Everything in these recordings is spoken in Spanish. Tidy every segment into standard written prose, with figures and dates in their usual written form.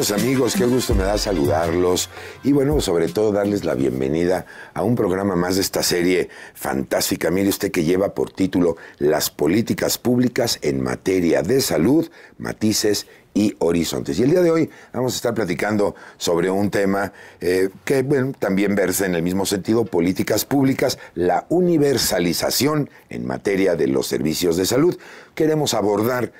Estimados amigos, qué gusto me da saludarlos y bueno, sobre todo darles la bienvenida a un programa más de esta serie fantástica. Mire usted, que lleva por título Las políticas públicas en materia de salud, matices y horizontes. Y el día de hoy vamos a estar platicando sobre un tema que bueno, también versa en el mismo sentido: políticas públicas, la universalización en materia de los servicios de salud. Queremos abordar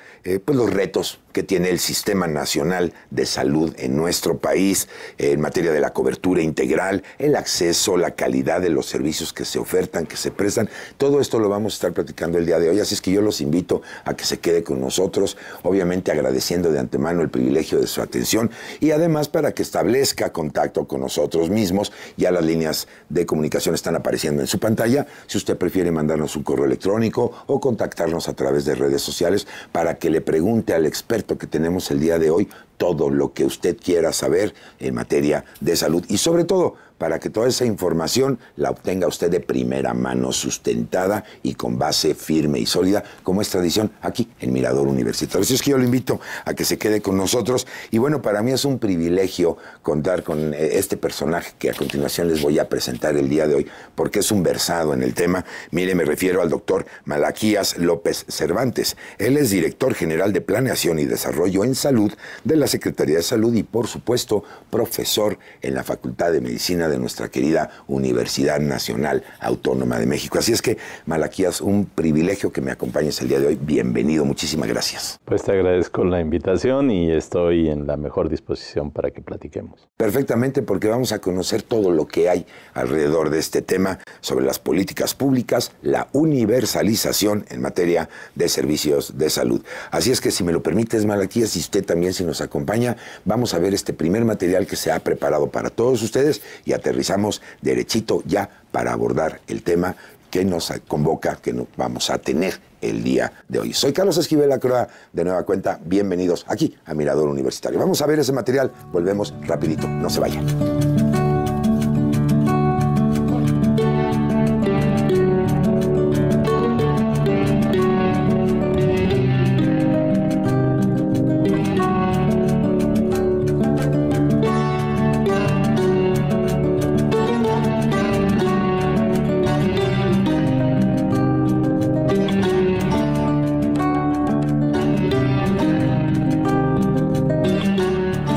pues los retos que tiene el Sistema Nacional de Salud en nuestro país en materia de la cobertura integral, el acceso, la calidad de los servicios que se ofertan, que se prestan. Todo esto lo vamos a estar platicando el día de hoy, así es que yo los invito a que se quede con nosotros, obviamente agradeciendo de antemano el privilegio de su atención y además para que establezca contacto con nosotros mismos. Ya las líneas de comunicación están apareciendo en su pantalla. Si usted prefiere mandarnos un correo electrónico o contactarnos a través de redes sociales para que le pregunte al experto que tenemos el día de hoy todo lo que usted quiera saber en materia de salud y sobre todo para que toda esa información la obtenga usted de primera mano, sustentada y con base firme y sólida, como es tradición aquí en Mirador Universitario. Así es que yo lo invito a que se quede con nosotros. Y bueno, para mí es un privilegio contar con este personaje que a continuación les voy a presentar el día de hoy, porque es un versado en el tema. Mire, me refiero al doctor Malaquías López Cervantes. Él es director general de Planeación y Desarrollo en Salud de la Secretaría de Salud y, por supuesto, profesor en la Facultad de Medicina de nuestra querida Universidad Nacional Autónoma de México. Así es que, Malaquías, un privilegio que me acompañes el día de hoy. Bienvenido, muchísimas gracias. Pues te agradezco la invitación y estoy en la mejor disposición para que platiquemos. Perfectamente, porque vamos a conocer todo lo que hay alrededor de este tema sobre las políticas públicas, la universalización en materia de servicios de salud. Así es que, si me lo permites, Malaquías, y usted también, si nos acompaña, vamos a ver este primer material que se ha preparado para todos ustedes y aterrizamos derechito ya para abordar el tema que nos convoca, que nos vamos a tener el día de hoy. Soy Carlos Esquivel Lacroix, de nueva cuenta, bienvenidos aquí a Mirador Universitario. Vamos a ver ese material, volvemos rapidito, no se vayan.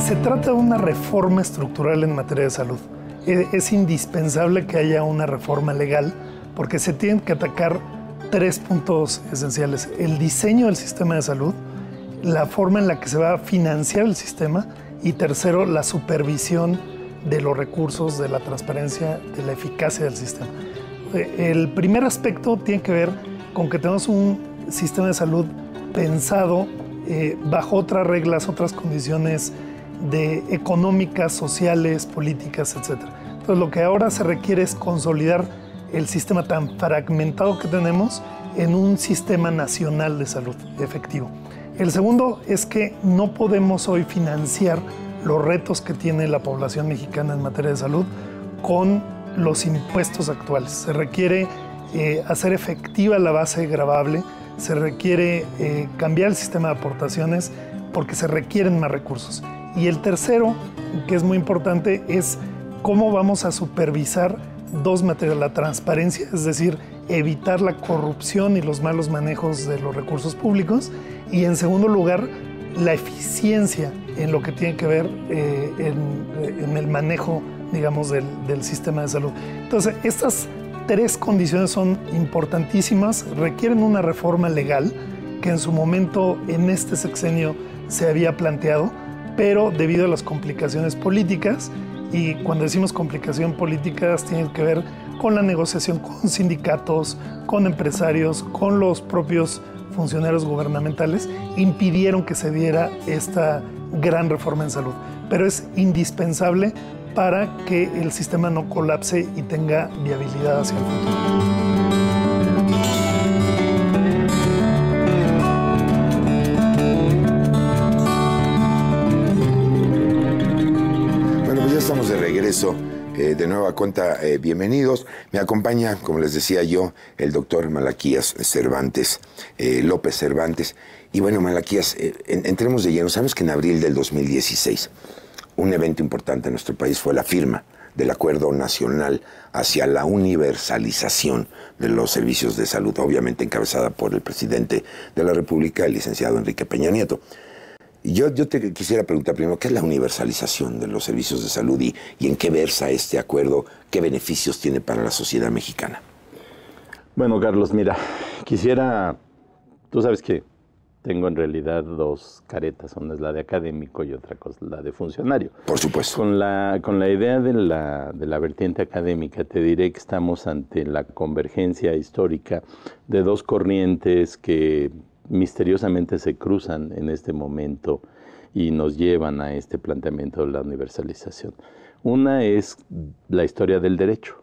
Se trata de una reforma estructural en materia de salud. Es indispensable que haya una reforma legal porque se tienen que atacar tres puntos esenciales: el diseño del sistema de salud, la forma en la que se va a financiar el sistema y, tercero, la supervisión de los recursos, de la transparencia, de la eficacia del sistema. El primer aspecto tiene que ver con que tenemos un sistema de salud pensado bajo otras reglas, otras condiciones económicas, sociales, políticas, etc. Entonces, lo que ahora se requiere es consolidar el sistema tan fragmentado que tenemos en un sistema nacional de salud efectivo. El segundo es que no podemos hoy financiar los retos que tiene la población mexicana en materia de salud con los impuestos actuales. Se requiere hacer efectiva la base gravable, se requiere cambiar el sistema de aportaciones porque se requieren más recursos. Y el tercero, que es muy importante, es cómo vamos a supervisar dos materias: la transparencia, es decir, evitar la corrupción y los malos manejos de los recursos públicos, y en segundo lugar, la eficiencia en lo que tiene que ver en el manejo, digamos, del sistema de salud. Entonces, estas tres condiciones son importantísimas, requieren una reforma legal que en su momento, en este sexenio, se había planteado, pero debido a las complicaciones políticas, y cuando decimos complicación políticas tiene que ver con la negociación con sindicatos, con empresarios, con los propios funcionarios gubernamentales, impidieron que se diera esta gran reforma en salud. Pero es indispensable para que el sistema no colapse y tenga viabilidad hacia el futuro. De nueva cuenta, bienvenidos. Me acompaña, como les decía yo, el doctor Malaquías Cervantes, López Cervantes. Y bueno, Malaquías, entremos de lleno. Sabemos que en abril del 2016, un evento importante en nuestro país fue la firma del Acuerdo Nacional hacia la universalización de los servicios de salud, obviamente encabezada por el presidente de la República, el licenciado Enrique Peña Nieto. Yo te quisiera preguntar primero, ¿qué es la universalización de los servicios de salud y en qué versa este acuerdo? ¿Qué beneficios tiene para la sociedad mexicana? Bueno, Carlos, mira, tú sabes que tengo en realidad dos caretas, una es la de académico y otra cosa la de funcionario. Por supuesto. Con la idea de la vertiente académica, te diré que estamos ante la convergencia histórica de dos corrientes que misteriosamente se cruzan en este momento y nos llevan a este planteamiento de la universalización. Una es la historia del derecho.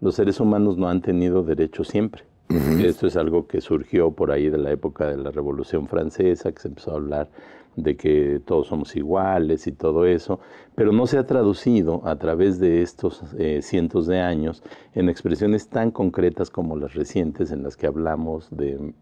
Los seres humanos no han tenido derecho siempre. Esto es algo que surgió por ahí de la época de la Revolución Francesa, que se empezó a hablar de que todos somos iguales y todo eso, pero no se ha traducido a través de estos cientos de años en expresiones tan concretas como las recientes en las que hablamos de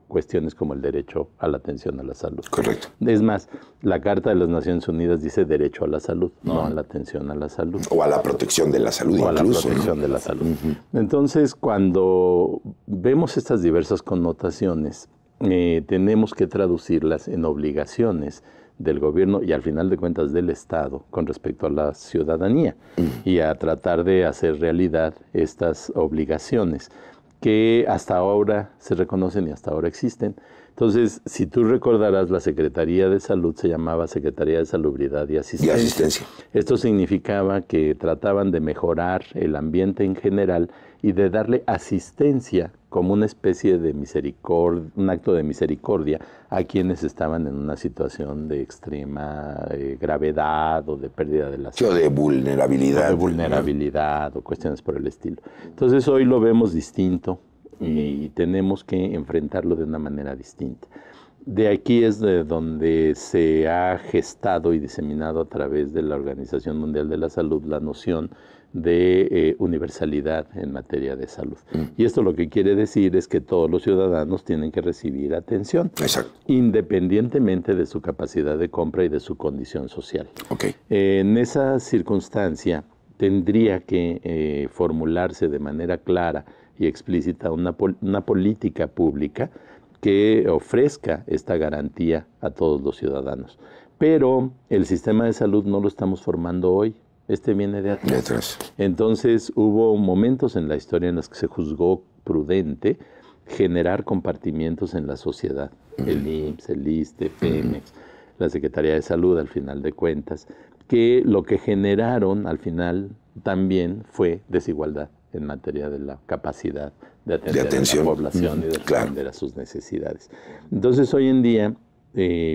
cuestiones como el derecho a la atención a la salud. Correcto. Es más, la Carta de las Naciones Unidas dice derecho a la salud, no a la atención a la salud. O a la protección de la salud incluso. O a la protección de la salud. Entonces, cuando vemos estas diversas connotaciones, tenemos que traducirlas en obligaciones del gobierno y al final de cuentas del Estado con respecto a la ciudadanía y a tratar de hacer realidad estas obligaciones que hasta ahora se reconocen y hasta ahora existen. Entonces, si tú recordarás, la Secretaría de Salud se llamaba Secretaría de Salubridad y Asistencia. Esto significaba que trataban de mejorar el ambiente en general y de darle asistencia como una especie de misericordia, un acto de misericordia a quienes estaban en una situación de extrema gravedad o de pérdida de la salud. O de vulnerabilidad. O de vulnerabilidad o cuestiones por el estilo. Entonces hoy lo vemos distinto y tenemos que enfrentarlo de una manera distinta. De aquí es de donde se ha gestado y diseminado a través de la Organización Mundial de la Salud la noción de universalidad en materia de salud. Y esto lo que quiere decir es que todos los ciudadanos tienen que recibir atención, independientemente de su capacidad de compra y de su condición social. En esa circunstancia tendría que formularse de manera clara y explícita una política pública que ofrezca esta garantía a todos los ciudadanos. Pero el sistema de salud no lo estamos formando hoy. Este viene de atrás. Entonces hubo momentos en la historia en los que se juzgó prudente generar compartimientos en la sociedad. El IMSS, el ISSSTE, Pemex, la Secretaría de Salud, al final de cuentas, que lo que generaron al final también fue desigualdad en materia de la capacidad de atender a la población y de responder a sus necesidades. Entonces hoy en día,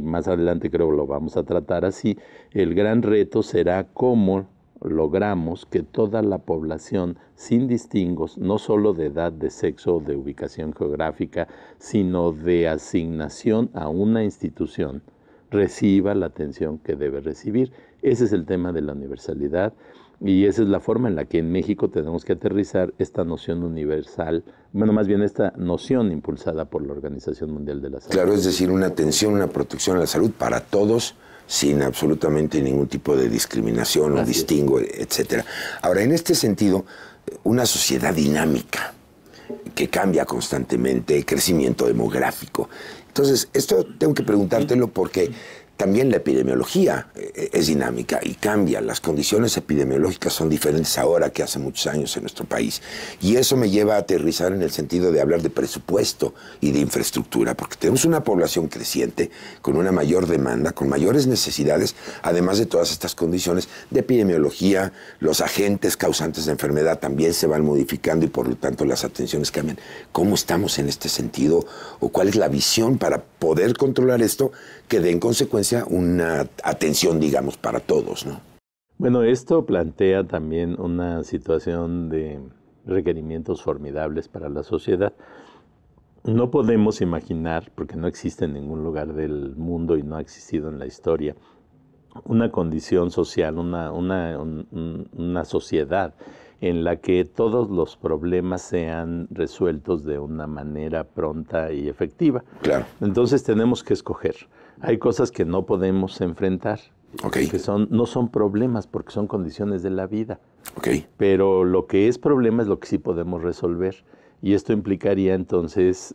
más adelante creo que lo vamos a tratar así, el gran reto será cómo logramos que toda la población, sin distingos, no solo de edad, de sexo o de ubicación geográfica, sino de asignación a una institución, reciba la atención que debe recibir. Ese es el tema de la universalidad y esa es la forma en la que en México tenemos que aterrizar esta noción universal, bueno, más bien esta noción impulsada por la Organización Mundial de la Salud. Claro, es decir, una atención, una protección a la salud para todos, sin absolutamente ningún tipo de discriminación o distingo, etcétera. Ahora, en este sentido, una sociedad dinámica que cambia constantemente, crecimiento demográfico. Entonces, esto tengo que preguntártelo porque también la epidemiología es dinámica y cambia. Las condiciones epidemiológicas son diferentes ahora que hace muchos años en nuestro país. Y eso me lleva a aterrizar en el sentido de hablar de presupuesto y de infraestructura, porque tenemos una población creciente con una mayor demanda, con mayores necesidades, además de todas estas condiciones de epidemiología. Los agentes causantes de enfermedad también se van modificando y por lo tanto las atenciones cambian. ¿Cómo estamos en este sentido? ¿O cuál es la visión para poder controlar esto que dé en consecuencia una atención, digamos, para todos, ¿no? Bueno, esto plantea también una situación de requerimientos formidables para la sociedad. No podemos imaginar, porque no existe en ningún lugar del mundo y no ha existido en la historia, una condición social, una sociedad en la que todos los problemas sean resueltos de una manera pronta y efectiva. Claro. Entonces tenemos que escoger. Hay cosas que no podemos enfrentar, que no son problemas porque son condiciones de la vida. Pero lo que es problema es lo que sí podemos resolver. Y esto implicaría entonces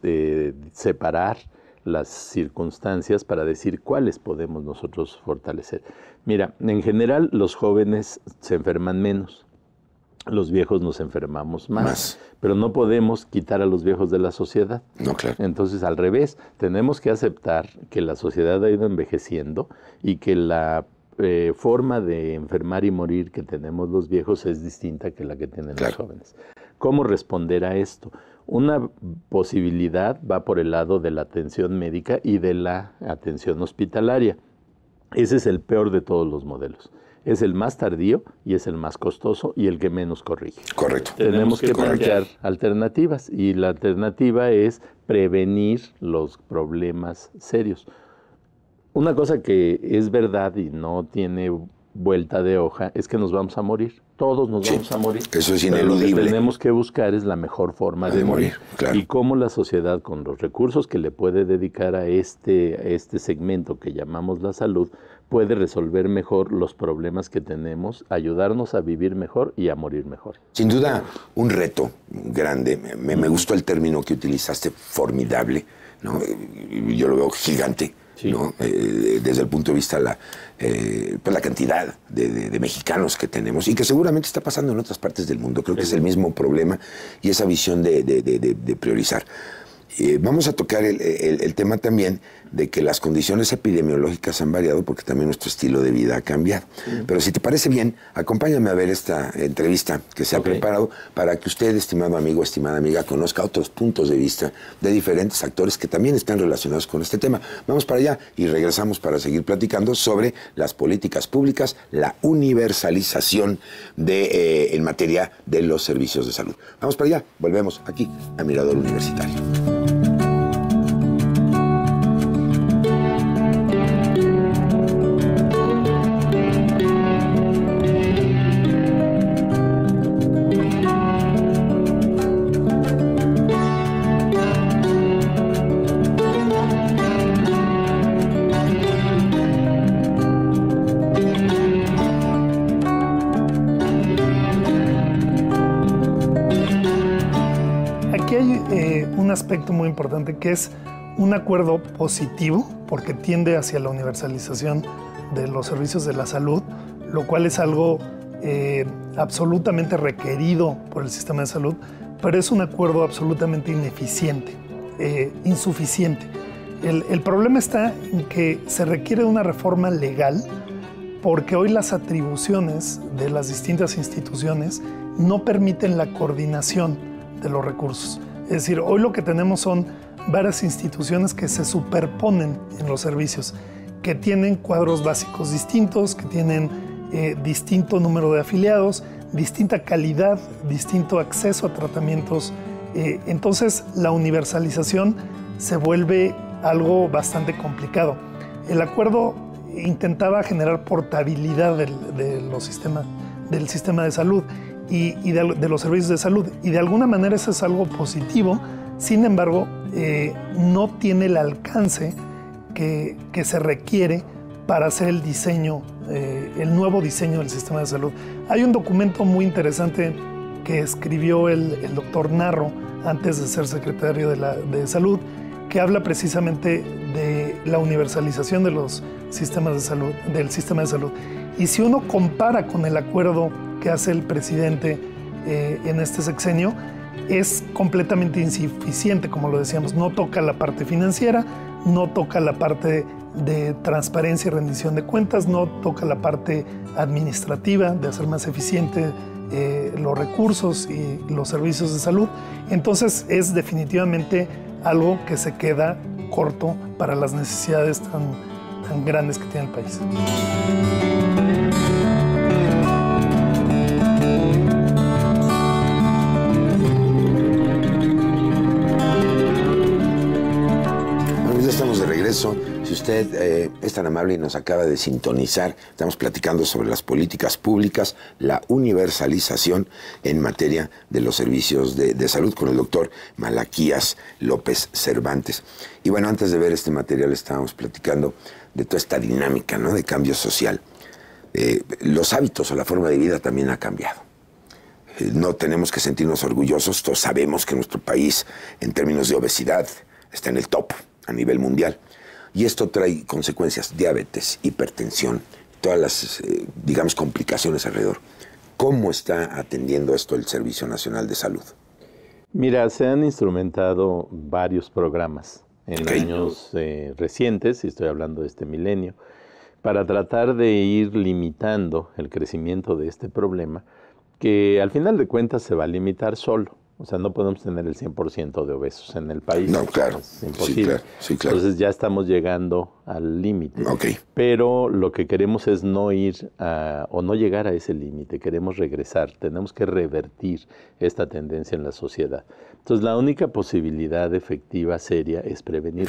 separar las circunstancias para decir cuáles podemos nosotros fortalecer. Mira, en general los jóvenes se enferman menos, los viejos nos enfermamos más. Pero no podemos quitar a los viejos de la sociedad. No, claro. Entonces, al revés, tenemos que aceptar que la sociedad ha ido envejeciendo y que la forma de enfermar y morir que tenemos los viejos es distinta que la que tienen los jóvenes. ¿Cómo responder a esto? Una posibilidad va por el lado de la atención médica y de la atención hospitalaria. Ese es el peor de todos los modelos. Es el más tardío y es el más costoso y el que menos corrige. Correcto. Tenemos que plantear alternativas y la alternativa es prevenir los problemas serios. Una cosa que es verdad y no tiene vuelta de hoja es que nos vamos a morir. Todos nos vamos a morir. Eso es ineludible. Lo que tenemos que buscar es la mejor forma de morir. Claro. Y cómo la sociedad, con los recursos que le puede dedicar a este segmento que llamamos la salud, puede resolver mejor los problemas que tenemos, ayudarnos a vivir mejor y a morir mejor. Sin duda, un reto grande. Me gustó el término que utilizaste, formidable, ¿no? Yo lo veo gigante. Sí. ¿No? Desde el punto de vista de la cantidad de mexicanos que tenemos y que seguramente está pasando en otras partes del mundo. Creo que es el mismo problema y esa visión de priorizar. Vamos a tocar el tema también de que las condiciones epidemiológicas han variado porque también nuestro estilo de vida ha cambiado. Pero si te parece bien, acompáñame a ver esta entrevista que se ha preparado para que usted, estimado amigo, estimada amiga, conozca otros puntos de vista de diferentes actores que también están relacionados con este tema. Vamos para allá y regresamos para seguir platicando sobre las políticas públicas, la universalización en materia de los servicios de salud. Vamos para allá, volvemos aquí a Mirador Universitario. Aspecto muy importante que es un acuerdo positivo porque tiende hacia la universalización de los servicios de la salud, lo cual es algo absolutamente requerido por el sistema de salud, pero es un acuerdo absolutamente ineficiente, insuficiente. El problema está en que se requiere una reforma legal porque hoy las atribuciones de las distintas instituciones no permiten la coordinación de los recursos. Es decir, hoy lo que tenemos son varias instituciones que se superponen en los servicios, que tienen cuadros básicos distintos, que tienen distinto número de afiliados, distinta calidad, distinto acceso a tratamientos. Entonces, la universalización se vuelve algo bastante complicado. El acuerdo intentaba generar portabilidad del sistema de salud y de los servicios de salud. Y de alguna manera eso es algo positivo. Sin embargo, no tiene el alcance que se requiere para hacer el diseño, el nuevo diseño del sistema de salud. Hay un documento muy interesante que escribió el doctor Narro antes de ser secretario de Salud, que habla precisamente de la universalización de los sistemas de salud, del sistema de salud. Y si uno compara con el acuerdo que hace el presidente en este sexenio, es completamente insuficiente, como lo decíamos. No toca la parte financiera, no toca la parte de transparencia y rendición de cuentas, no toca la parte administrativa de hacer más eficiente los recursos y los servicios de salud. Entonces es definitivamente algo que se queda corto para las necesidades tan grandes que tiene el país. Si usted es tan amable y nos acaba de sintonizar, estamos platicando sobre las políticas públicas, la universalización en materia de los servicios de salud con el doctor Malaquías López Cervantes. Y bueno, antes de ver este material estábamos platicando de toda esta dinámica, ¿no?, de cambio social. Los hábitos o la forma de vida también ha cambiado. No tenemos que sentirnos orgullosos, todos sabemos que nuestro país en términos de obesidad está en el top a nivel mundial. Y esto trae consecuencias, diabetes, hipertensión, todas las, digamos, complicaciones alrededor. ¿Cómo está atendiendo esto el Servicio Nacional de Salud? Mira, se han instrumentado varios programas en años recientes, y estoy hablando de este milenio, para tratar de ir limitando el crecimiento de este problema, que al final de cuentas se va a limitar solo. O sea, no podemos tener el 100% de obesos en el país. No, claro. Es imposible. Sí, claro. Entonces ya estamos llegando al límite. Okay. Pero lo que queremos es no ir o no llegar a ese límite. Queremos regresar. Tenemos que revertir esta tendencia en la sociedad. Entonces la única posibilidad efectiva, seria, es prevenir.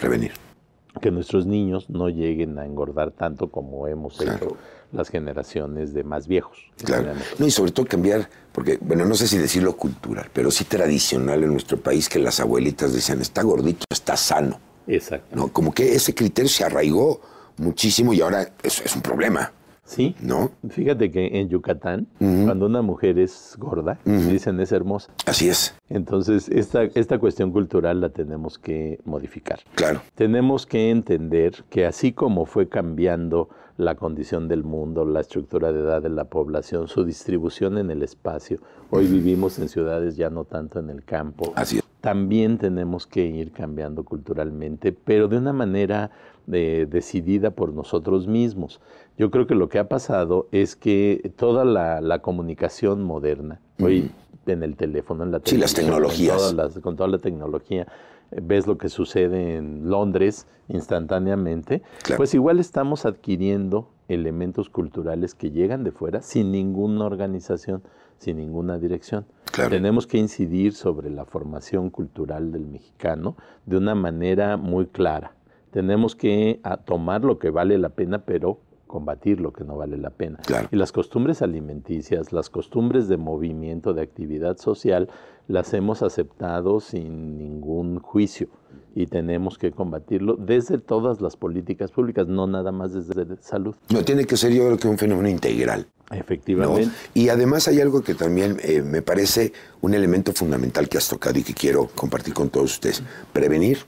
Que nuestros niños no lleguen a engordar tanto como hemos hecho las generaciones de más viejos. Claro. No, y sobre todo cambiar, porque, bueno, no sé si decirlo cultural, pero sí tradicional en nuestro país, que las abuelitas decían, está gordito, está sano. Exacto. ¿No? Como que ese criterio se arraigó muchísimo y ahora es un problema. Sí, ¿no? Fíjate que en Yucatán, cuando una mujer es gorda, dicen es hermosa. Así es. Entonces, esta cuestión cultural la tenemos que modificar. Claro. Tenemos que entender que así como fue cambiando la condición del mundo, la estructura de edad de la población, su distribución en el espacio, hoy vivimos en ciudades, ya no tanto en el campo. Así es. También tenemos que ir cambiando culturalmente, pero de una manera decidida por nosotros mismos. Yo creo que lo que ha pasado es que toda la comunicación moderna, hoy en el teléfono, en la televisión, las tecnologías. Con toda la tecnología, ves lo que sucede en Londres instantáneamente, pues igual estamos adquiriendo elementos culturales que llegan de fuera sin ninguna organización, sin ninguna dirección. Claro. Tenemos que incidir sobre la formación cultural del mexicano de una manera muy clara. Tenemos que tomar lo que vale la pena, pero combatir lo que no vale la pena. Claro. Y las costumbres alimenticias, las costumbres de movimiento, de actividad social, las hemos aceptado sin ningún juicio y tenemos que combatirlo desde todas las políticas públicas, no nada más desde salud. No, tiene que ser, yo creo que un fenómeno integral. Efectivamente. ¿No? Y además hay algo que también me parece un elemento fundamental que has tocado y que quiero compartir con todos ustedes. Prevenir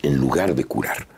en lugar de curar.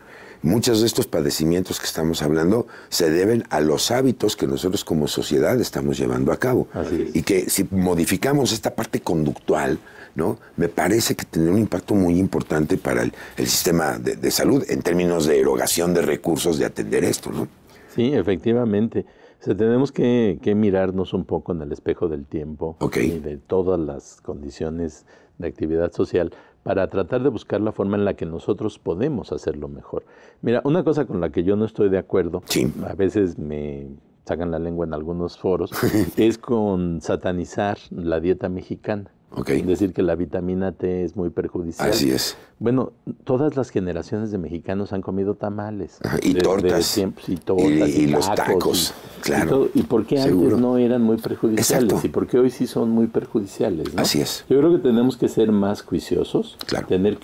Muchos de estos padecimientos que estamos hablando se deben a los hábitos que nosotros como sociedad estamos llevando a cabo. Así es. Y que si modificamos esta parte conductual, ¿no?, me parece que tendrá un impacto muy importante para el sistema de salud en términos de erogación de recursos de atender esto, ¿no? Sí, efectivamente. O sea, tenemos que mirarnos un poco en el espejo del tiempo y de todas las condiciones de actividad social para tratar de buscar la forma en la que nosotros podemos hacerlo mejor. Mira, una cosa con la que yo no estoy de acuerdo, a veces me sacan la lengua en algunos foros, es con satanizar la dieta mexicana. Es decir, que la vitamina T es muy perjudicial. Así es. Bueno, todas las generaciones de mexicanos han comido tamales. Y tortas. Y los tacos. Claro. ¿Y por qué antes no eran muy perjudiciales? Exacto. ¿Y por qué hoy sí son muy perjudiciales? ¿No? Así es. Yo creo que tenemos que ser más juiciosos, tener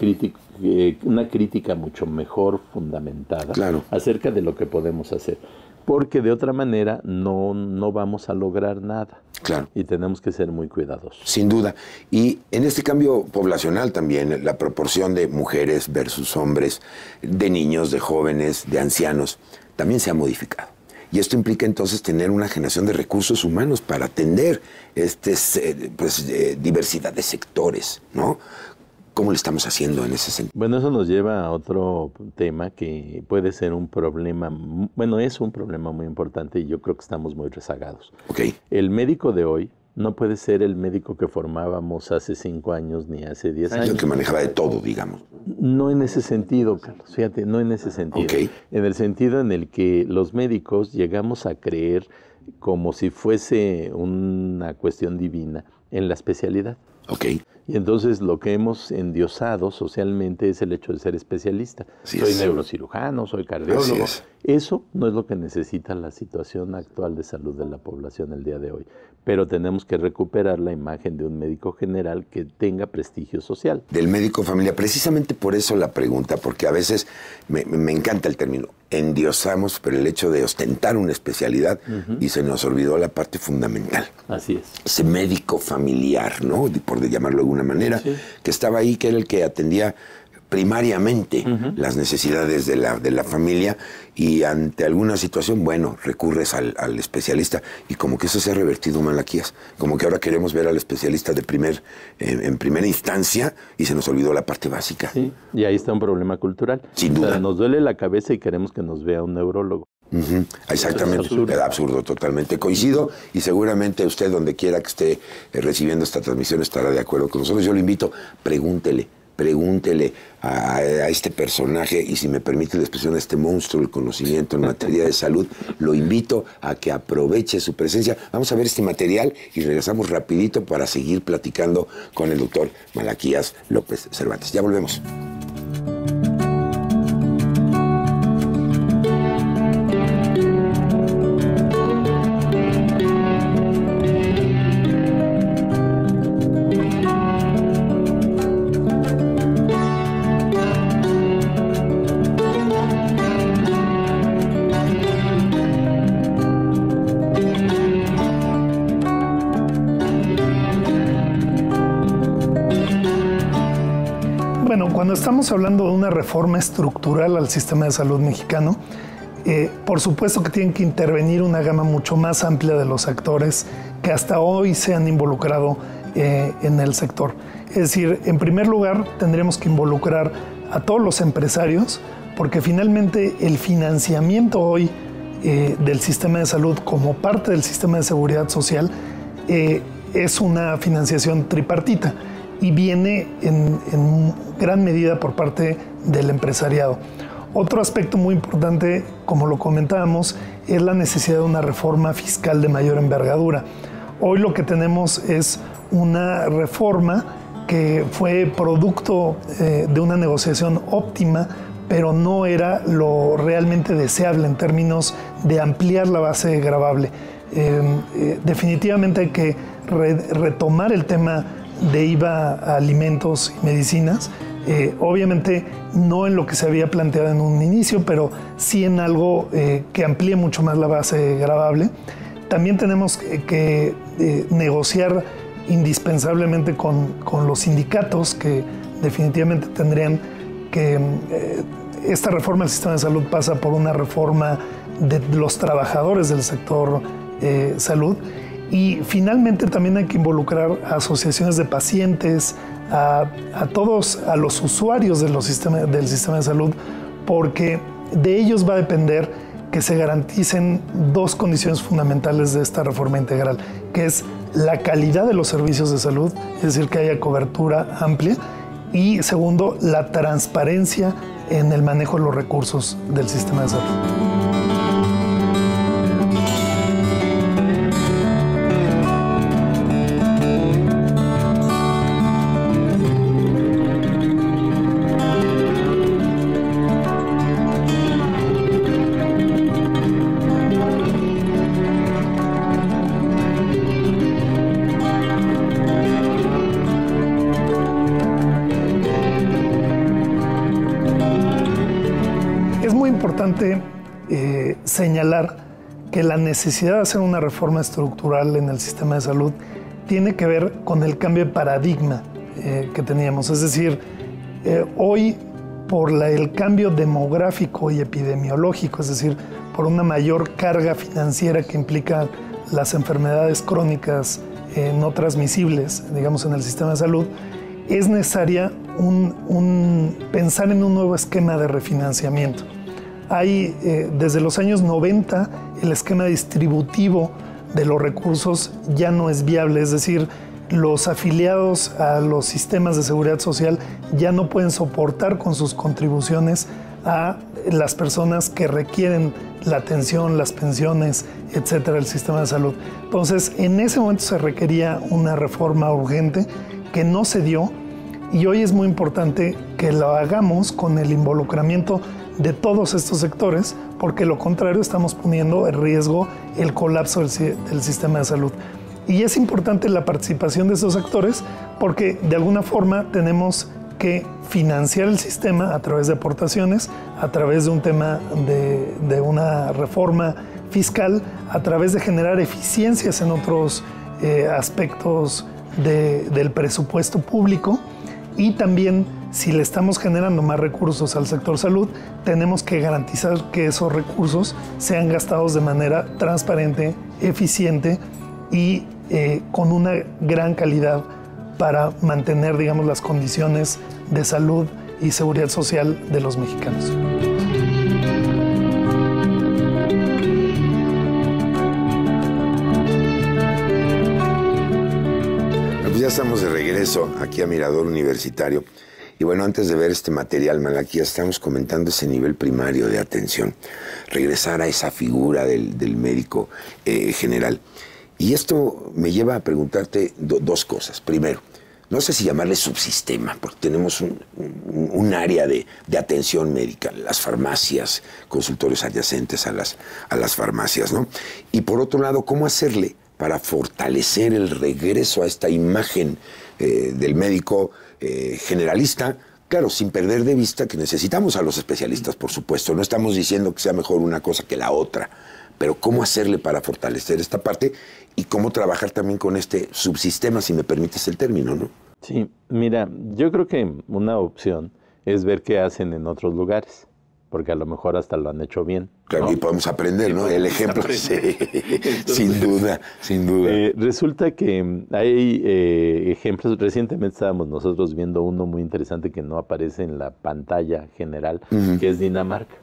una crítica mucho mejor fundamentada acerca de lo que podemos hacer. Porque de otra manera no vamos a lograr nada. Claro. Y tenemos que ser muy cuidadosos. Sin duda. Y en este cambio poblacional también, la proporción de mujeres versus hombres, de niños, de jóvenes, de ancianos, también se ha modificado. Y esto implica entonces tener una generación de recursos humanos para atender diversidad de sectores, ¿no? ¿Cómo lo estamos haciendo en ese sentido? Bueno, eso nos lleva a otro tema que puede ser un problema, bueno, es un problema muy importante y yo creo que estamos muy rezagados. El médico de hoy no puede ser el médico que formábamos hace 5 años ni hace 10 años. El que manejaba de todo, digamos. No en ese sentido, Carlos, fíjate, no en ese sentido. En el sentido en el que los médicos llegamos a creer como si fuese una cuestión divina en la especialidad. Ok. Y entonces lo que hemos endiosado socialmente es el hecho de ser especialista. Soy neurocirujano, soy cardiólogo. Eso no es lo que necesita la situación actual de salud de la población el día de hoy. Pero tenemos que recuperar la imagen de un médico general que tenga prestigio social. Del médico familia. Precisamente por eso la pregunta, porque a veces me encanta el término. Endiosamos por el hecho de ostentar una especialidad y se nos olvidó la parte fundamental. Así es. Ese médico familiar, ¿no? Por llamarlo de alguna manera, que estaba ahí, que era el que atendía primariamente las necesidades de la familia, y ante alguna situación, bueno, recurres al especialista, y como que eso se ha revertido, Malaquías, como que ahora queremos ver al especialista en primera instancia y se nos olvidó la parte básica. Sí, y ahí está un problema cultural. Sin duda. O sea, nos duele la cabeza y queremos que nos vea un neurólogo. Exactamente, es absurdo, totalmente. Coincido, y seguramente usted, donde quiera que esté recibiendo esta transmisión, estará de acuerdo con nosotros. Yo lo invito, pregúntele a este personaje, y si me permite la expresión, a este monstruo del conocimiento en materia de salud, lo invito a que aproveche su presencia. Vamos a ver este material y regresamos rapidito para seguir platicando con el doctor Malaquías López Cervantes. Ya volvemos. Cuando estamos hablando de una reforma estructural al sistema de salud mexicano, por supuesto que tienen que intervenir una gama mucho más amplia de los actores que hasta hoy se han involucrado en el sector. Es decir, en primer lugar, tendremos que involucrar a todos los empresarios, porque finalmente el financiamiento hoy del sistema de salud como parte del sistema de seguridad social es una financiación tripartita, y viene en gran medida por parte del empresariado. Otro aspecto muy importante, como lo comentábamos, es la necesidad de una reforma fiscal de mayor envergadura. Hoy lo que tenemos es una reforma que fue producto de una negociación óptima, pero no era lo realmente deseable en términos de ampliar la base gravable. Definitivamente hay que retomar el tema de IVA a alimentos y medicinas, obviamente no en lo que se había planteado en un inicio, pero sí en algo que amplíe mucho más la base gravable. También tenemos que negociar indispensablemente con los sindicatos, que definitivamente tendrían que... esta reforma del sistema de salud pasa por una reforma de los trabajadores del sector salud. Y finalmente también hay que involucrar a asociaciones de pacientes, a los usuarios del sistema de salud, porque de ellos va a depender que se garanticen dos condiciones fundamentales de esta reforma integral, que es la calidad de los servicios de salud, es decir, que haya cobertura amplia, y segundo, la transparencia en el manejo de los recursos del sistema de salud. Señalar que la necesidad de hacer una reforma estructural en el sistema de salud tiene que ver con el cambio de paradigma que teníamos. Es decir, hoy por el cambio demográfico y epidemiológico, es decir, por una mayor carga financiera que implica las enfermedades crónicas no transmisibles, digamos, en el sistema de salud, es necesaria pensar en un nuevo esquema de refinanciamiento. Hay, desde los años 90, el esquema distributivo de los recursos ya no es viable, es decir, los afiliados a los sistemas de seguridad social ya no pueden soportar con sus contribuciones a las personas que requieren la atención, las pensiones etcétera, del sistema de salud. Entonces, en ese momento se requería una reforma urgente que no se dio, y hoy es muy importante que lo hagamos con el involucramiento de todos estos sectores, porque lo contrario estamos poniendo en riesgo el colapso del sistema de salud. Y es importante la participación de estos actores porque de alguna forma tenemos que financiar el sistema a través de aportaciones, a través de un tema de una reforma fiscal, a través de generar eficiencias en otros aspectos del presupuesto público, y también si le estamos generando más recursos al sector salud, tenemos que garantizar que esos recursos sean gastados de manera transparente, eficiente y con una gran calidad para mantener, digamos, las condiciones de salud y seguridad social de los mexicanos. Pues ya estamos de regreso aquí a Mirador Universitario. Y bueno, antes de ver este material, Malaquía, estamos comentando ese nivel primario de atención. Regresar a esa figura del médico general. Y esto me lleva a preguntarte dos cosas. Primero, no sé si llamarle subsistema, porque tenemos un área de atención médica, las farmacias, consultorios adyacentes a las farmacias, ¿no? Y por otro lado, ¿cómo hacerle para fortalecer el regreso a esta imagen del médico generalista? Claro, sin perder de vista que necesitamos a los especialistas, por supuesto. No estamos diciendo que sea mejor una cosa que la otra, pero cómo hacerle para fortalecer esta parte y cómo trabajar también con este subsistema, si me permites el término, ¿no? Sí, mira, yo creo que una opción es ver qué hacen en otros lugares, porque a lo mejor hasta lo han hecho bien. Claro, ¿no? Y podemos aprender, ¿no? El ejemplo, sí, entonces, sin duda, sin duda. Resulta que hay ejemplos. Recientemente estábamos nosotros viendo uno muy interesante que no aparece en la pantalla general, que es Dinamarca.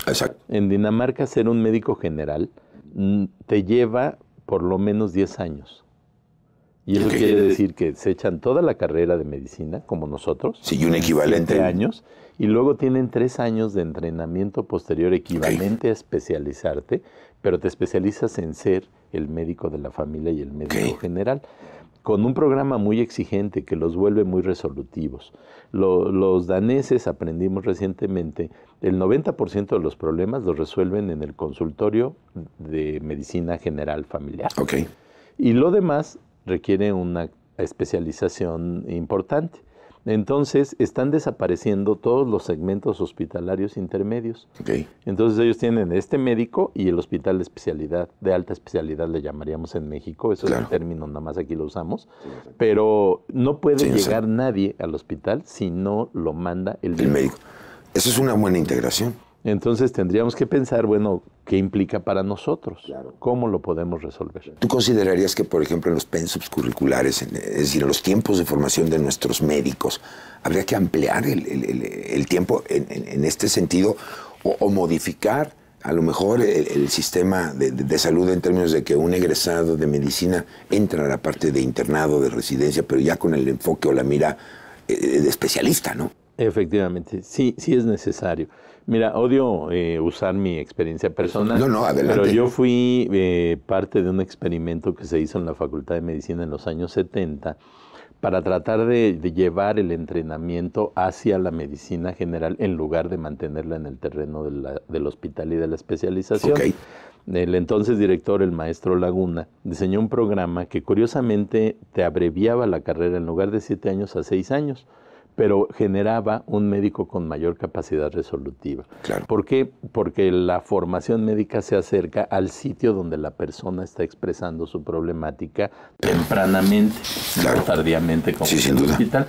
Exacto. En Dinamarca, ser un médico general te lleva por lo menos 10 años. Y eso quiere decir que se echan toda la carrera de medicina, como nosotros. Sí, y un equivalente. 7 años. Y luego tienen 3 años de entrenamiento posterior equivalente a especializarte, pero te especializas en ser el médico de la familia y el médico general, con un programa muy exigente que los vuelve muy resolutivos. Los daneses, aprendimos recientemente, el 90% de los problemas los resuelven en el consultorio de medicina general familiar. Y lo demás requiere una especialización importante. Entonces, están desapareciendo todos los segmentos hospitalarios intermedios. Entonces, ellos tienen este médico y el hospital de especialidad, de alta especialidad le llamaríamos en México, eso es el término, nada más aquí lo usamos, pero no puede llegar nadie al hospital si no lo manda el médico. Eso es una buena integración. Entonces tendríamos que pensar, bueno, ¿qué implica para nosotros? ¿Cómo lo podemos resolver? ¿Tú considerarías que, por ejemplo, en los pensums curriculares, es decir, en los tiempos de formación de nuestros médicos, habría que ampliar el tiempo en este sentido o modificar a lo mejor el sistema de salud en términos de que un egresado de medicina entra a la parte de internado, de residencia, pero ya con el enfoque o la mira de especialista, ¿no? Efectivamente, sí es necesario. Mira, odio usar mi experiencia personal, no, adelante. Pero yo fui parte de un experimento que se hizo en la Facultad de Medicina en los años 70 para tratar de llevar el entrenamiento hacia la medicina general en lugar de mantenerla en el terreno del hospital y de la especialización. El entonces director, el maestro Laguna, diseñó un programa que curiosamente te abreviaba la carrera en lugar de 7 años a 6 años. Pero generaba un médico con mayor capacidad resolutiva. ¿Por qué? Porque la formación médica se acerca al sitio donde la persona está expresando su problemática tempranamente, no tardíamente como en el hospital.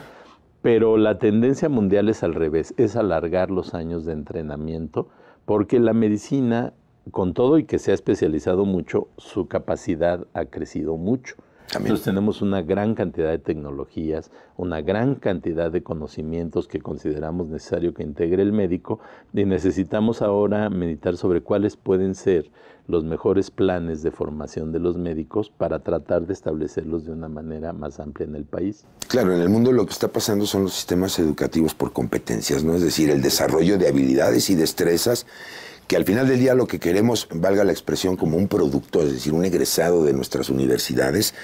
Pero la tendencia mundial es al revés, es alargar los años de entrenamiento, porque la medicina, con todo y que se ha especializado mucho, su capacidad ha crecido mucho. Entonces tenemos una gran cantidad de tecnologías, una gran cantidad de conocimientos que consideramos necesario que integre el médico y necesitamos ahora meditar sobre cuáles pueden ser los mejores planes de formación de los médicos para tratar de establecerlos de una manera más amplia en el país. Claro, en el mundo lo que está pasando son los sistemas educativos por competencias, ¿no? Es decir, el desarrollo de habilidades y destrezas que al final del día lo que queremos, valga la expresión, como un producto, es decir, un egresado de nuestras universidades,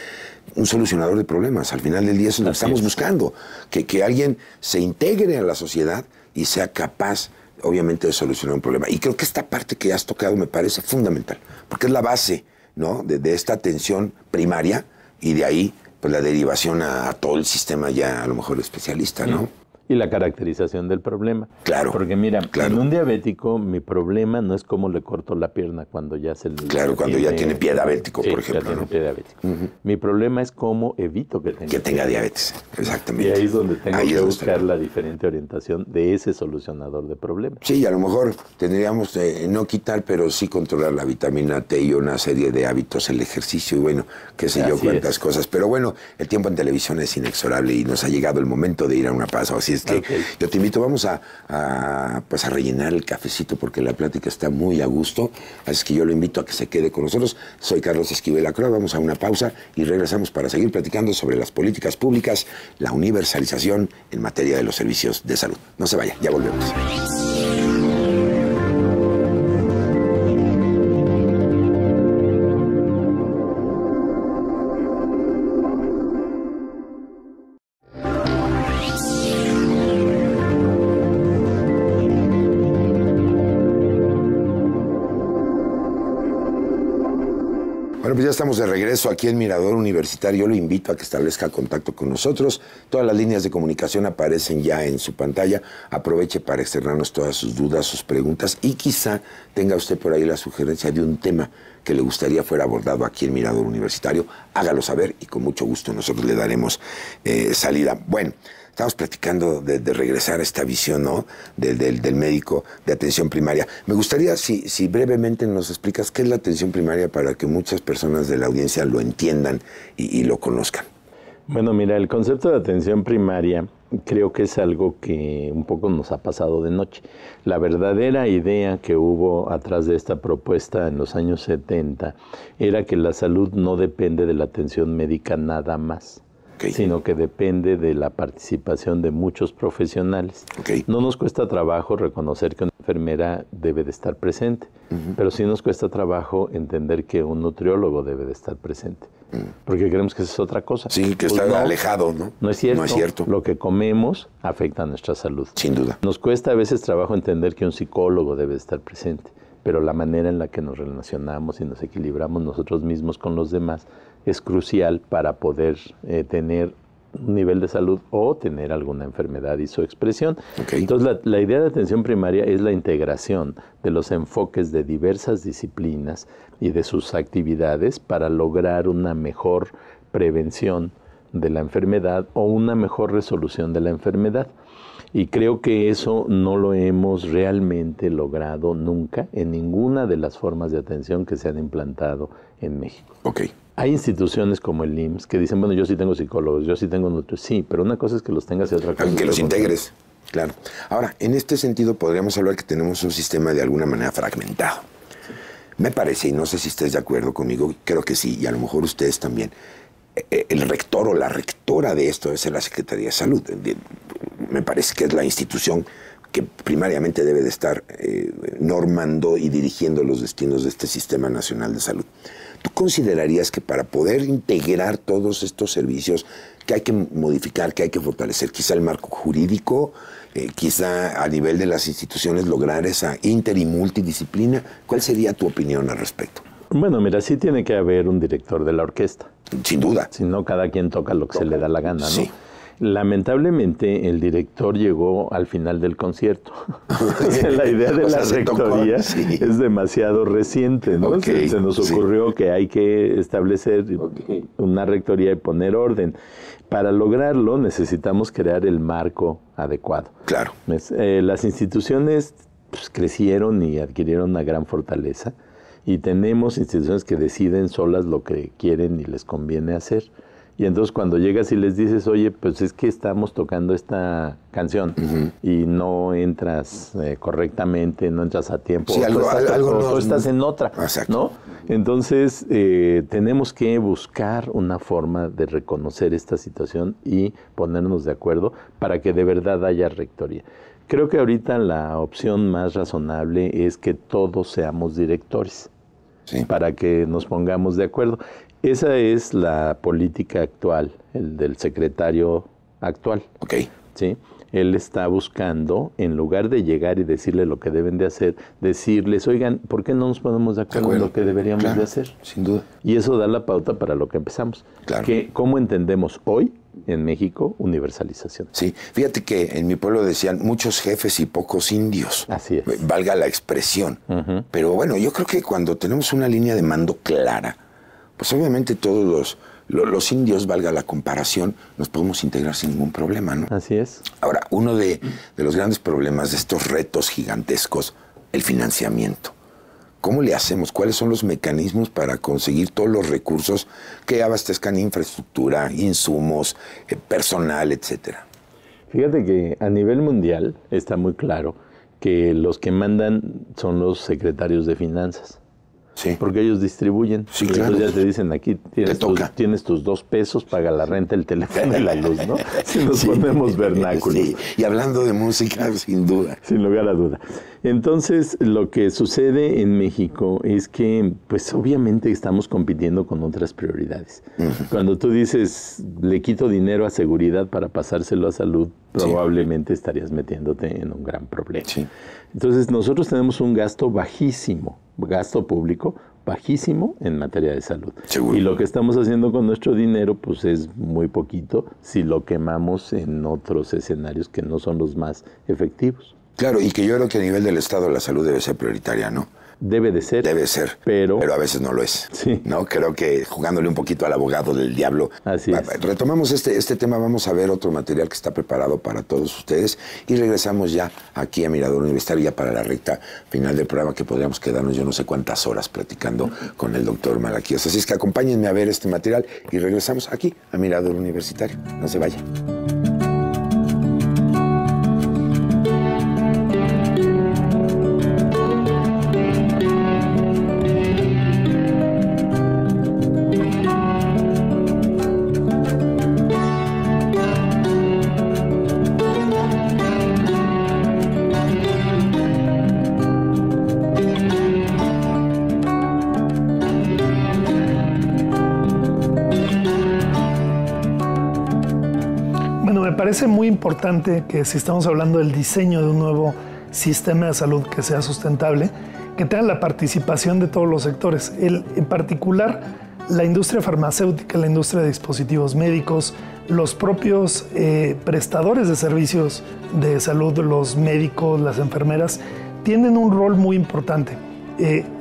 un solucionador de problemas. Al final del día eso es lo que estamos buscando, que alguien se integre a la sociedad y sea capaz, obviamente, de solucionar un problema. Y creo que esta parte que has tocado me parece fundamental, porque es la base, ¿no?, de esta atención primaria, y de ahí pues la derivación a todo el sistema ya a lo mejor especialista, ¿no? Y la caracterización del problema. Claro. Porque mira, en un diabético mi problema no es cómo le corto la pierna cuando ya se le... Claro, cuando ya tiene pie diabético, por ejemplo. Ya tiene pie diabético. Mi problema es cómo evito que tenga diabetes. Exactamente. Y ahí es donde tengo que buscar la diferente orientación de ese solucionador de problemas. Sí, a lo mejor tendríamos no quitar, pero sí controlar la vitamina T y una serie de hábitos, el ejercicio y bueno, qué sé yo, cuántas cosas. Pero bueno, el tiempo en televisión es inexorable y nos ha llegado el momento de ir a una pausa. Así es que yo te invito, vamos a rellenar el cafecito porque la plática está muy a gusto. Así es que yo lo invito a que se quede con nosotros. Soy Carlos Esquivel Acroa, vamos a una pausa y regresamos para seguir platicando sobre las políticas públicas, la universalización en materia de los servicios de salud. No se vaya, ya volvemos. Bueno, pues ya estamos de regreso aquí en Mirador Universitario. Yo lo invito a que establezca contacto con nosotros. Todas las líneas de comunicación aparecen ya en su pantalla. Aproveche para externarnos todas sus dudas, sus preguntas y quizá tenga usted por ahí la sugerencia de un tema que le gustaría fuera abordado aquí en Mirador Universitario. Hágalo saber y con mucho gusto nosotros le daremos salida. Bueno, estamos platicando de regresar a esta visión, ¿no?, del médico de atención primaria. Me gustaría, si brevemente nos explicas qué es la atención primaria para que muchas personas de la audiencia lo entiendan y lo conozcan. Bueno, mira, el concepto de atención primaria creo que es algo que un poco nos ha pasado de noche. La verdadera idea que hubo atrás de esta propuesta en los años 70 era que la salud no depende de la atención médica nada más. Sino que depende de la participación de muchos profesionales. No nos cuesta trabajo reconocer que una enfermera debe de estar presente, pero sí nos cuesta trabajo entender que un nutriólogo debe de estar presente, porque creemos que esa es otra cosa. Sí, que pues está alejado, ¿no? No es cierto. No es cierto. Lo que comemos afecta a nuestra salud. Sin duda. Nos cuesta a veces trabajo entender que un psicólogo debe de estar presente, pero la manera en la que nos relacionamos y nos equilibramos nosotros mismos con los demás es crucial para poder tener un nivel de salud o tener alguna enfermedad y su expresión. Entonces, la idea de atención primaria es la integración de los enfoques de diversas disciplinas y de sus actividades para lograr una mejor prevención de la enfermedad o una mejor resolución de la enfermedad. Y creo que eso no lo hemos realmente logrado nunca en ninguna de las formas de atención que se han implantado en México. Hay instituciones como el IMSS que dicen, bueno, yo sí tengo psicólogos, yo sí tengo nutriólogos. Sí, pero una cosa es que los tengas y otra cosa es que los integres. Claro. Ahora, en este sentido podríamos hablar que tenemos un sistema de alguna manera fragmentado. Me parece, y no sé si estés de acuerdo conmigo, creo que sí, y a lo mejor ustedes también, el rector o la rectora de esto debe ser la Secretaría de Salud. Me parece que es la institución que primariamente debe de estar normando y dirigiendo los destinos de este Sistema Nacional de Salud. ¿Tú considerarías que para poder integrar todos estos servicios que hay que modificar, que hay que fortalecer, quizá el marco jurídico, quizá a nivel de las instituciones lograr esa inter y multidisciplina? ¿Cuál sería tu opinión al respecto? Bueno, mira, sí tiene que haber un director de la orquesta. Sin duda. Si no, cada quien toca lo que se le da la gana, ¿no? Sí. Lamentablemente, el director llegó al final del concierto. La idea de la rectoría es demasiado reciente, ¿no? Se nos ocurrió que hay que establecer una rectoría y poner orden. Para lograrlo, necesitamos crear el marco adecuado. Claro. Las instituciones pues, crecieron y adquirieron una gran fortaleza. Y tenemos instituciones que deciden solas lo que quieren y les conviene hacer. Y entonces cuando llegas y les dices, oye, pues es que estamos tocando esta canción y no entras correctamente, no entras a tiempo, sí, o estás en otra, exacto, ¿no? Entonces tenemos que buscar una forma de reconocer esta situación y ponernos de acuerdo para que de verdad haya rectoría. Creo que ahorita la opción más razonable es que todos seamos directores, Sí. para que nos pongamos de acuerdo. Esa es la política actual, el del secretario actual. Ok. ¿Sí? Él está buscando, en lugar de llegar y decirle lo que deben de hacer, decirles, oigan, ¿por qué no nos ponemos de acuerdo en lo que deberíamos claro, de hacer? sin duda. Y eso da la pauta para lo que empezamos. Claro. ¿Cómo entendemos hoy en México universalización? Sí, fíjate que en mi pueblo decían muchos jefes y pocos indios. Así es. Valga la expresión. Pero bueno, yo creo que cuando tenemos una línea de mando clara, pues obviamente todos los indios, valga la comparación, nos podemos integrar sin ningún problema, ¿no? Así es. Ahora, uno de los grandes problemas de estos retos gigantescos, el financiamiento. ¿Cómo le hacemos? ¿Cuáles son los mecanismos para conseguir todos los recursos que abastezcan infraestructura, insumos, personal, etcétera? Fíjate que a nivel mundial está muy claro que los que mandan son los secretarios de finanzas. Sí. Porque ellos distribuyen. Sí, y claro. entonces ya te dicen, aquí tienes tus 2 pesos, paga la renta, el teléfono y la luz, ¿no? Si nos ponemos vernáculos. Sí. Y hablando de música, sin duda. Sin lugar a duda. Entonces, lo que sucede en México es que, pues obviamente estamos compitiendo con otras prioridades. Cuando tú dices, le quito dinero a seguridad para pasárselo a salud, probablemente estarías metiéndote en un gran problema. Sí. Entonces, nosotros tenemos un gasto bajísimo, gasto público bajísimo en materia de salud. Seguro. Y lo que estamos haciendo con nuestro dinero, pues es muy poquito si lo quemamos en otros escenarios que no son los más efectivos. Claro, y que yo creo que a nivel del Estado la salud debe ser prioritaria, ¿no? Debe de ser. Debe ser, pero a veces no lo es. Sí. ¿No? Creo que jugándole un poquito al abogado del diablo. Así es. Retomamos este tema, vamos a ver otro material que está preparado para todos ustedes y regresamos ya aquí a Mirador Universitario, ya para la recta final del programa, que podríamos quedarnos yo no sé cuántas horas platicando con el doctor Malaquías. Así es que acompáñenme a ver este material y regresamos aquí a Mirador Universitario. No se vayan. Me parece muy importante que si estamos hablando del diseño de un nuevo sistema de salud que sea sustentable, que tenga la participación de todos los sectores. En particular, la industria farmacéutica, la industria de dispositivos médicos, los propios prestadores de servicios de salud, los médicos, las enfermeras, tienen un rol muy importante.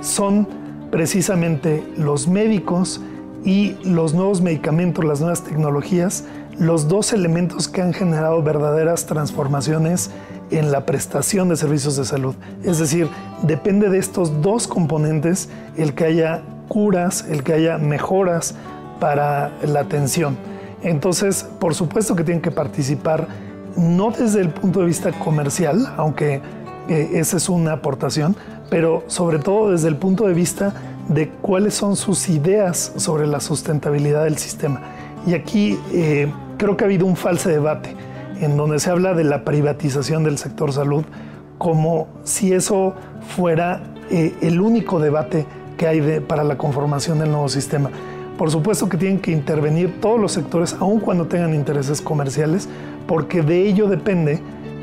Son precisamente los médicos y los nuevos medicamentos, las nuevas tecnologías, los dos elementos que han generado verdaderas transformaciones en la prestación de servicios de salud. Es decir, depende de estos dos componentes el que haya curas, el que haya mejoras para la atención. Entonces, por supuesto que tienen que participar, no desde el punto de vista comercial, aunque esa es una aportación, pero sobre todo desde el punto de vista de cuáles son sus ideas sobre la sustentabilidad del sistema. Y aquí creo que ha habido un falso debate en donde se habla de la privatización del sector salud como si eso fuera el único debate que hay para la conformación del nuevo sistema. Por supuesto que tienen que intervenir todos los sectores, aun cuando tengan intereses comerciales, porque de ello depende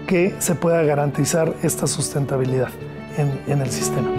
que se pueda garantizar esta sustentabilidad en el sistema.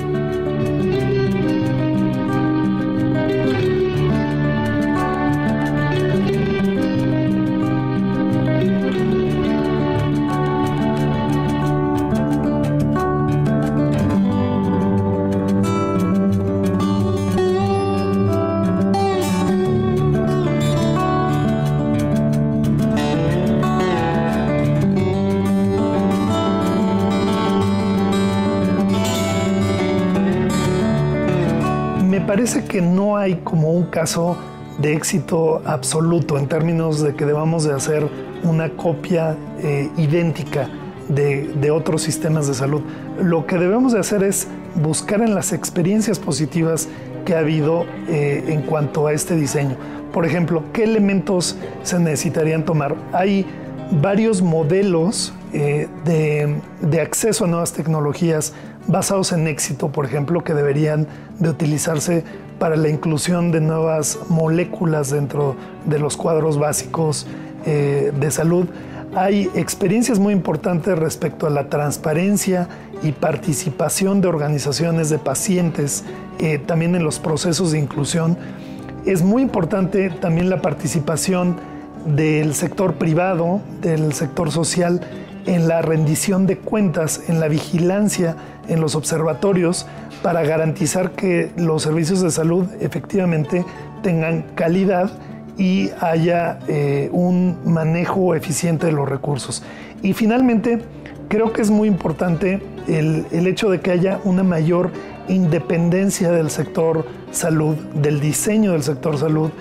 Parece que no hay como un caso de éxito absoluto en términos de que debamos de hacer una copia idéntica de otros sistemas de salud. Lo que debemos de hacer es buscar en las experiencias positivas que ha habido en cuanto a este diseño. Por ejemplo, ¿qué elementos se necesitarían tomar? Hay varios modelos de acceso a nuevas tecnologías basados en éxito, por ejemplo, que deberían de utilizarse para la inclusión de nuevas moléculas dentro de los cuadros básicos de salud. Hay experiencias muy importantes respecto a la transparencia y participación de organizaciones de pacientes, también en los procesos de inclusión. Es muy importante también la participación del sector privado, del sector social, en la rendición de cuentas, en la vigilancia, en los observatorios, para garantizar que los servicios de salud efectivamente tengan calidad y haya un manejo eficiente de los recursos. Y finalmente, creo que es muy importante el hecho de que haya una mayor independencia del sector salud, del diseño del sector salud,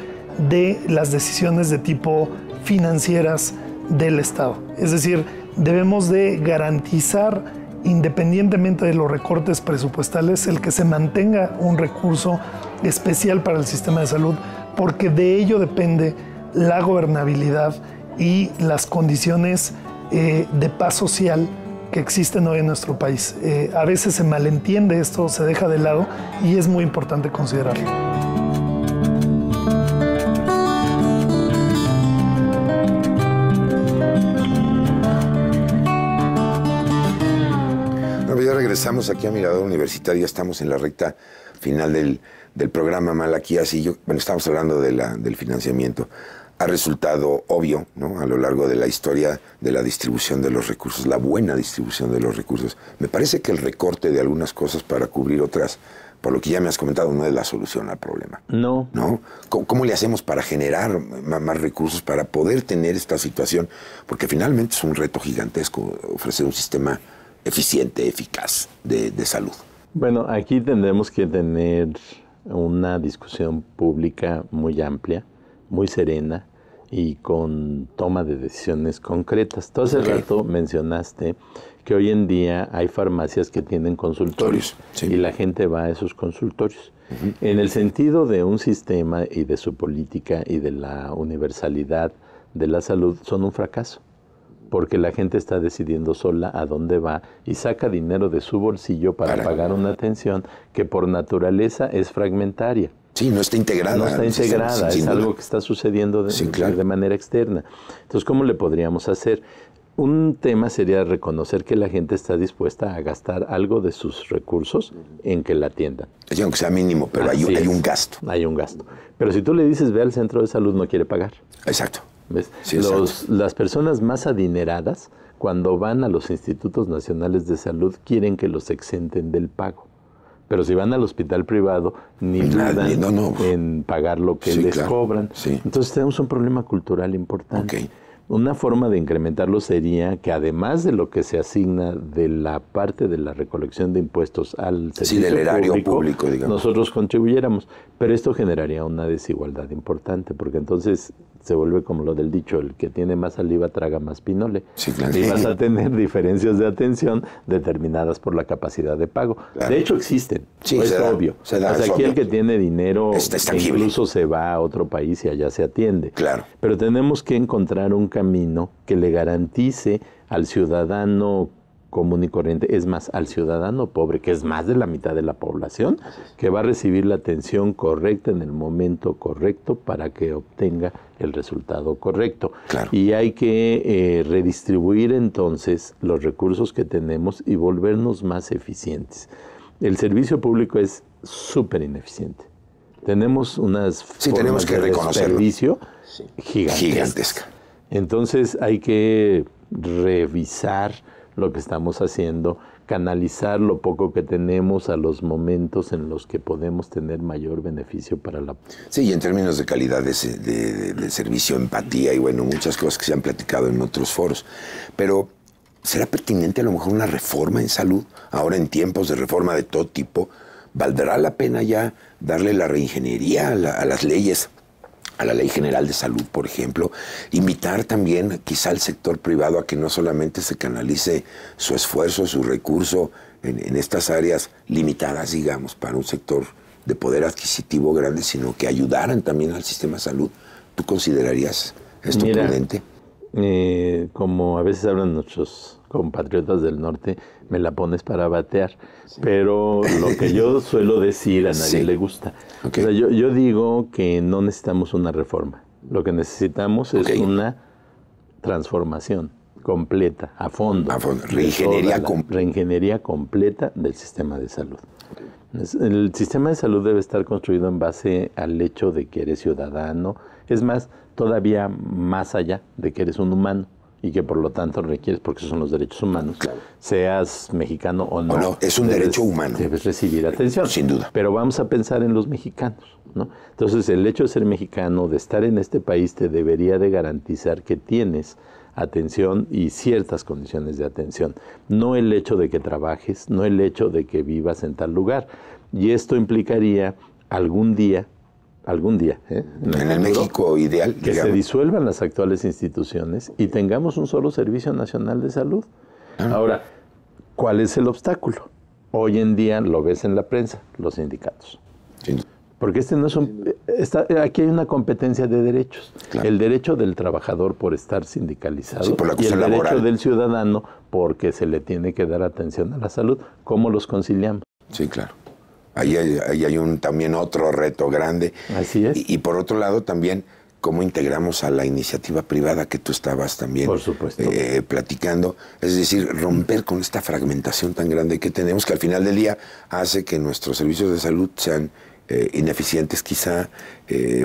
de las decisiones de tipo financieras del Estado. Es decir, debemos de garantizar, independientemente de los recortes presupuestales, el que se mantenga un recurso especial para el sistema de salud, porque de ello depende la gobernabilidad y las condiciones de paz social que existen hoy en nuestro país. A veces se malentiende esto, se deja de lado y es muy importante considerarlo. Ya regresamos aquí a Mirador Universitario, estamos en la recta final del programa Malaquías y estamos hablando del financiamiento. Ha resultado obvio, ¿no?, a lo largo de la historia de la distribución de los recursos, la buena distribución de los recursos. Me parece que el recorte de algunas cosas para cubrir otras, por lo que ya me has comentado, no es la solución al problema. No. ¿No? ¿Cómo le hacemos para generar más recursos, para poder tener esta situación? Porque finalmente es un reto gigantesco ofrecer un sistema eficiente, eficaz de salud. Bueno, aquí tendremos que tener una discusión pública muy amplia, muy serena y con toma de decisiones concretas. Tú hace rato mencionaste que hoy en día hay farmacias que tienen consultorios, sí, y la gente va a esos consultorios. En el sentido de un sistema y de su política y de la universalidad de la salud, son un fracaso, porque la gente está decidiendo sola a dónde va y saca dinero de su bolsillo para pagar una atención que por naturaleza es fragmentaria. Sí, no está integrada. No está integrada, es algo que está sucediendo de manera externa. Entonces, ¿cómo le podríamos hacer? Un tema sería reconocer que la gente está dispuesta a gastar algo de sus recursos en que la atiendan. Sí, aunque sea mínimo, pero hay un gasto. Hay un gasto. Pero si tú le dices, ve al centro de salud, no quiere pagar. Exacto. ¿Ves? Sí, las personas más adineradas, cuando van a los institutos nacionales de salud, quieren que los exenten del pago. Pero si van al hospital privado, ni dudan en pagar lo que les cobran. Sí. Entonces tenemos un problema cultural importante. Okay. Una forma de incrementarlo sería que además de lo que se asigna de la parte de la recolección de impuestos al servicio del erario público, digamos, nosotros contribuyéramos. Pero esto generaría una desigualdad importante, porque entonces se vuelve como lo del dicho, el que tiene más saliva traga más pinole. Sí, claro. Y vas a tener diferencias de atención determinadas por la capacidad de pago. Claro. De hecho existen, es obvio. O sea, aquí el que tiene dinero incluso se va a otro país y allá se atiende. Claro. Pero tenemos que encontrar un camino que le garantice al ciudadano común y corriente, es más, al ciudadano pobre, que es más de la mitad de la población, que va a recibir la atención correcta en el momento correcto para que obtenga el resultado correcto. Claro. Y hay que redistribuir entonces los recursos que tenemos y volvernos más eficientes. El servicio público es súper ineficiente. Tenemos unas formas de desperdicio gigantesca. Entonces hay que revisar lo que estamos haciendo, canalizar lo poco que tenemos a los momentos en los que podemos tener mayor beneficio para la... Sí, y en términos de calidad de servicio, empatía y muchas cosas que se han platicado en otros foros. Pero, ¿será pertinente a lo mejor una reforma en salud? Ahora en tiempos de reforma de todo tipo, ¿valdrá la pena ya darle la reingeniería a las leyes? A la Ley General de Salud, por ejemplo, invitar también quizá al sector privado a que no solamente se canalice su esfuerzo, su recurso en estas áreas limitadas, digamos, para un sector de poder adquisitivo grande, sino que ayudaran también al sistema de salud. ¿Tú considerarías esto prudente? como a veces hablan nuestros compatriotas del norte, me la pones para batear. Sí. Pero lo que yo suelo decir a nadie le gusta. Okay. O sea, yo digo que no necesitamos una reforma. Lo que necesitamos es una transformación completa, a fondo. Reingeniería completa del sistema de salud. El sistema de salud debe estar construido en base al hecho de que eres ciudadano. Es más, todavía más allá de que eres un humano y que por lo tanto requieres, porque esos son los derechos humanos, claro, seas mexicano o no. No, es un derecho humano. Debes recibir atención. Sin duda. Pero vamos a pensar en los mexicanos, ¿no? Entonces, el hecho de ser mexicano, de estar en este país, te debería de garantizar que tienes atención y ciertas condiciones de atención. No el hecho de que trabajes, no el hecho de que vivas en tal lugar. Y esto implicaría algún día, en el México ideal, que se disuelvan las actuales instituciones y tengamos un solo Servicio Nacional de Salud. Ahora, ¿cuál es el obstáculo? Hoy en día lo ves en la prensa, los sindicatos. Sí. Porque no es aquí hay una competencia de derechos. Claro. El derecho del trabajador por estar sindicalizado, sí, por la y el laboral. Derecho del ciudadano porque se le tiene que dar atención a la salud. ¿Cómo los conciliamos? Sí, claro. Ahí hay también otro reto grande. Así es. Y por otro lado también, cómo integramos a la iniciativa privada que tú estabas también por supuesto. Platicando. Es decir, romper con esta fragmentación tan grande que tenemos, que al final del día hace que nuestros servicios de salud sean ineficientes, quizá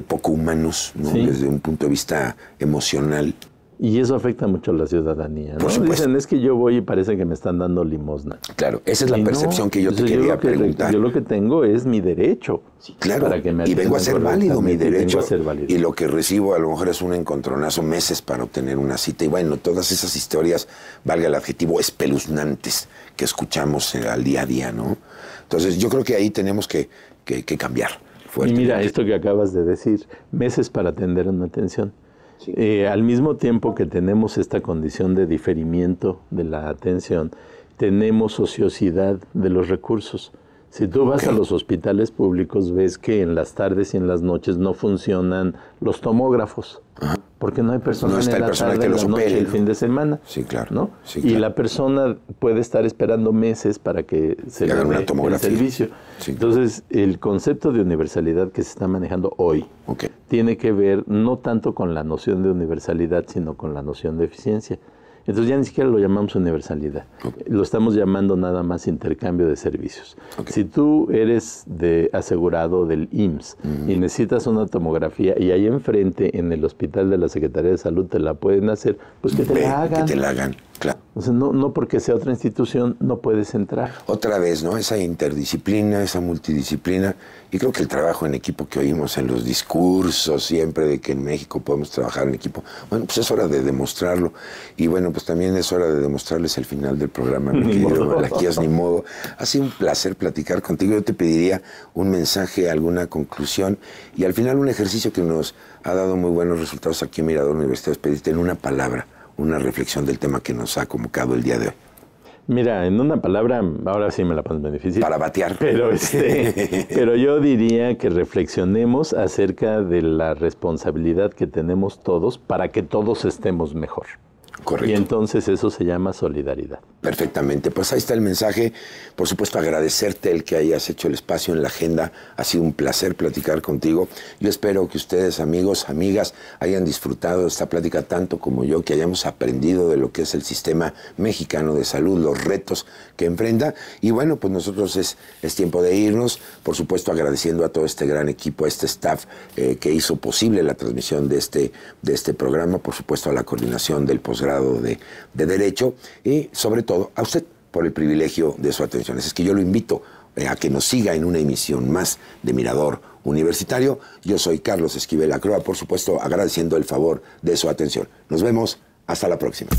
poco humanos, ¿no? Sí. Desde un punto de vista emocional. Y eso afecta mucho a la ciudadanía, ¿no? Dicen, es que yo voy y parece que me están dando limosna. Claro, esa es la percepción que yo te quería preguntar. Yo lo que tengo es mi derecho. Sí, claro, para que me y vengo a ser válido mi derecho. Y lo que recibo a lo mejor es un encontronazo, meses para obtener una cita. Y bueno, todas esas historias, valga el adjetivo, espeluznantes que escuchamos al día a día, ¿no? Entonces yo creo que ahí tenemos que cambiar fuertemente. Y mira, esto que acabas de decir, meses para atender una atención. Sí. Al mismo tiempo que tenemos esta condición de diferimiento de la atención, tenemos ociosidad de los recursos. Si tú vas a los hospitales públicos, ves que en las tardes y en las noches no funcionan los tomógrafos. Ajá. Porque no hay personal en la tarde, en la noche, el fin de semana. Sí, claro. ¿no? Sí, claro. Y la persona puede estar esperando meses para que se le dé el servicio. Sí, entonces, el concepto de universalidad que se está manejando hoy tiene que ver no tanto con la noción de universalidad, sino con la noción de eficiencia. Entonces ya ni siquiera lo llamamos universalidad, lo estamos llamando nada más intercambio de servicios. Si tú eres asegurado del IMSS y necesitas una tomografía y ahí enfrente en el hospital de la Secretaría de Salud te la pueden hacer, pues que te la hagan. Que te la hagan, claro. O sea, no porque sea otra institución no puedes entrar. Otra vez, ¿no? Esa interdisciplina, esa multidisciplina, y creo que el trabajo en equipo que oímos en los discursos siempre de que en México podemos trabajar en equipo, bueno, pues es hora de demostrarlo. Y bueno, pues también es hora de demostrarles el final del programa, mi querido Malaquías, ni modo. Ha sido un placer platicar contigo. Yo te pediría un mensaje, alguna conclusión, y al final un ejercicio que nos ha dado muy buenos resultados aquí en Mirador Universidad, es pedirte en una palabra, una reflexión del tema que nos ha convocado el día de hoy. Mira, en una palabra, ahora sí me la pones muy difícil. Para batear. Pero yo diría que reflexionemos acerca de la responsabilidad que tenemos todos para que todos estemos mejor. Correcto. Y entonces eso se llama solidaridad. Perfectamente. Pues ahí está el mensaje. Por supuesto, agradecerte el que hayas hecho el espacio en la agenda. Ha sido un placer platicar contigo. Yo espero que ustedes, amigos, amigas, hayan disfrutado de esta plática tanto como yo, que hayamos aprendido de lo que es el sistema mexicano de salud, los retos que enfrenta. Y bueno, pues nosotros es tiempo de irnos. Por supuesto, agradeciendo a todo este gran equipo, a este staff que hizo posible la transmisión de este programa. Por supuesto, a la coordinación del posgrado de Derecho y sobre todo a usted por el privilegio de su atención. Es que yo lo invito a que nos siga en una emisión más de Mirador Universitario. Yo soy Carlos Esquivel Acroa, por supuesto agradeciendo el favor de su atención. Nos vemos, hasta la próxima.